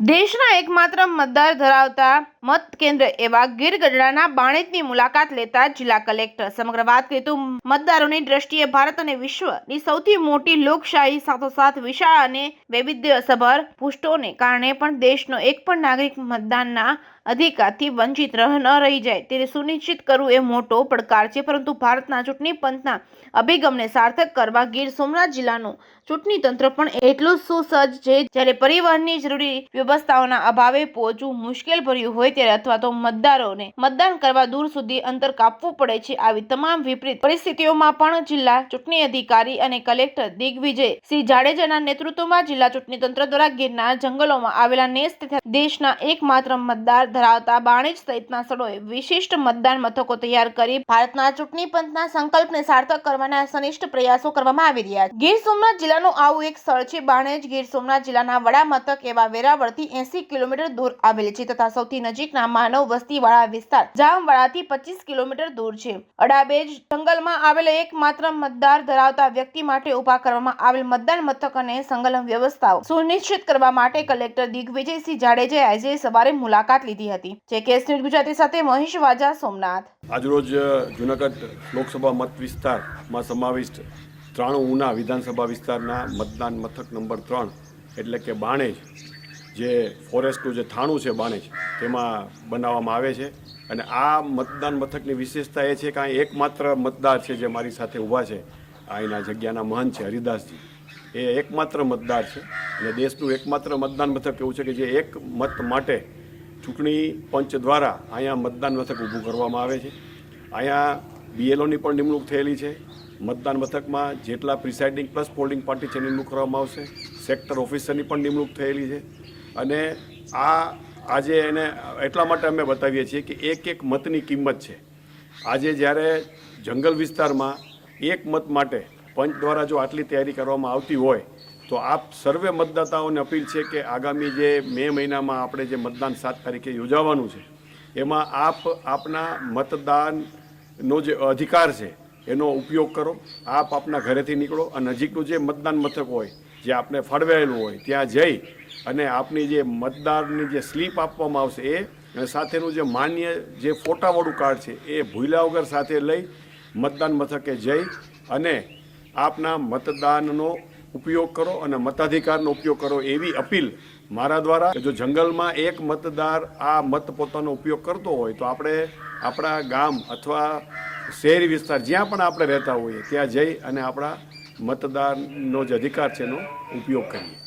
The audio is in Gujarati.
દેશના એકમાત્ર મતદાર ધરાવતા મત કેન્દ્ર એવા ગીર ગઢડાના બાણેજની મુલાકાત લેતા જિલ્લા કલેક્ટર સમગ્ર વાત કરીએ તો મતદારોની દ્રષ્ટિએ ભારત અને વિશ્વની સૌથી મોટી લોકશાહી સાથોસાથ વિશાળ અને વૈવિધ્યસભર પુષ્ટોને કારણે પણ દેશનો એક પણ નાગરિક મતદાનના અધિકારથી વંચિત ન રહી જાય તે સુનિશ્ચિત કરવું એ મોટો પડકાર છે। પરંતુ ભારતના ચૂંટણી પંચના અભિગમને સાર્થક કરવા ગીર સોમનાથ જિલ્લાનું ચૂંટણી તંત્ર પણ એટલું સુસજ્જ છે। જ્યારે પરિવહનની જરૂરી વ્યવસ્થાઓના અભાવે પહોંચવું મુશ્કેલ ભર્યું હોય ત્યારે અથવા તો મતદારોને મતદાન કરવા દૂર સુધી અંતર કાપવું પડે છે। આવી તમામ વિપરીત પરિસ્થિતિઓમાં પણ જિલ્લા ચૂંટણી અધિકારી અને કલેક્ટર દિગ્વિજય સિંહ જાડેજાના નેતૃત્વમાં જિલ્લા ચૂંટણી તંત્ર દ્વારા ગીરના જંગલોમાં આવેલા નેસ તથા દેશના એકમાત્ર મતદાર ધરાવતા બાણેજ સહિતના સ્થળોએ વિશિષ્ટ મતદાન મથકો તૈયાર કરી ભારતના ચૂંટણી પંચના સંકલ્પને સાર્થક કરવાના સનિષ્ઠ પ્રયાસો કરવામાં આવી રહ્યા છે। ગીર સોમનાથ જિલ્લાનું આવું એક સ્થળ છે બાણેજ। ગીર સોમનાથ જિલ્લાના વડા મથક એવા વેરાવળથી 80 કિલોમીટર દૂર આવેલ છે તથા સૌથી નજીકના માનવ વસ્તીવાળા વિસ્તાર જામવાડાથી 25 કિલોમીટર દૂર છે। અડાબેજ જંગલમાં આવેલ એકમાત્ર મતદાર ધરાવતા વ્યક્તિ માટે ઉભા કરવામાં આવેલ મતદાન મથક અને સંલગ્ન વ્યવસ્થાઓ સુનિશ્ચિત કરવા માટે કલેક્ટર દિગ્વિજયસિંહ જાડેજાએ આજે સવારે મુલાકાત લીધી હતી। જેકેએસ ન્યૂઝ ગુજરાતી સાથે મહેશ વાજા, સોમનાથ। આજરોજ જૂનાગઢ લોકસભા મત વિસ્તારમાં સમાવિષ્ટ 93 ઉના વિધાનસભા વિસ્તારના મતદાન મથક નંબર 3 એટલે કે બાણેજ, જે ફોરેસ્ટનું જે થાણું છે બાણેજ, તેમાં બનાવવામાં આવે છે। અને આ મતદાન મથકની વિશેષતા એ છે કે અહીં એકમાત્ર મતદાર છે જે મારી સાથે ઊભા છે, અહીંના જગ્યાના મહંત છે હરિદાસજી, એ એકમાત્ર મતદાર છે। અને દેશનું એકમાત્ર મતદાન મથક એવું છે કે જે એક મત માટે ચૂંટણી પંચ દ્વારા અહીંયા મતદાન મથક ઊભું કરવામાં આવે છે। અહીંયા બીએલઓની પણ નિમણૂક થયેલી છે। મતદાન મથકમાં જેટલા પ્રિસાઇડિંગ પ્લસ પોલિંગ પાર્ટી છે નિમણૂક કરવામાં આવશે। સેક્ટર ઓફિસરની પણ નિમણૂક થયેલી છે। અને આજે એને એટલા માટે અમે બતાવીએ છીએ કે એક મતની કિંમત છે। આજે જ્યારે જંગલ વિસ્તારમાં એક મત માટે પંચ દ્વારા જો આટલી તૈયારી કરવામાં આવતી હોય તો આપ સર્વે મતદાતાઓને અપીલ છે કે આગામી જે મે મહિનામાં આપણે જે મતદાન 7 તારીખે યોજાવાનું છે એમાં આપના મતદાનનો જે અધિકાર છે એનો ઉપયોગ કરો। આપ આપના ઘરેથી નીકળો અને નજીકનું જે મતદાન મથક હોય જે આપને ફાળવેલું હોય ત્યાં જઈ અને આપની જે મતદારની જે સ્લીપ આપવામાં આવશે એ સાથેનું જે માન્ય જે ફોટાવાળું કાર્ડ છે એ ભૂલ્યા વગર સાથે લઈ મતદાન મથકે જઈ અને આપના મતદાનનો ઉપયોગ કરો અને મતાધિકારનો ઉપયોગ કરો એવી અપીલ મારા દ્વારા। જો જંગલમાં એક મતદાર આ મત પોતાનો ઉપયોગ કરતો હોય તો આપણે આપણા ગામ અથવા શહેરી વિસ્તાર જ્યાં પણ આપણે રહેતા હોઈએ ત્યાં જઈ અને આપણા મતદાનનો જે અધિકાર છે એનો ઉપયોગ કરીએ।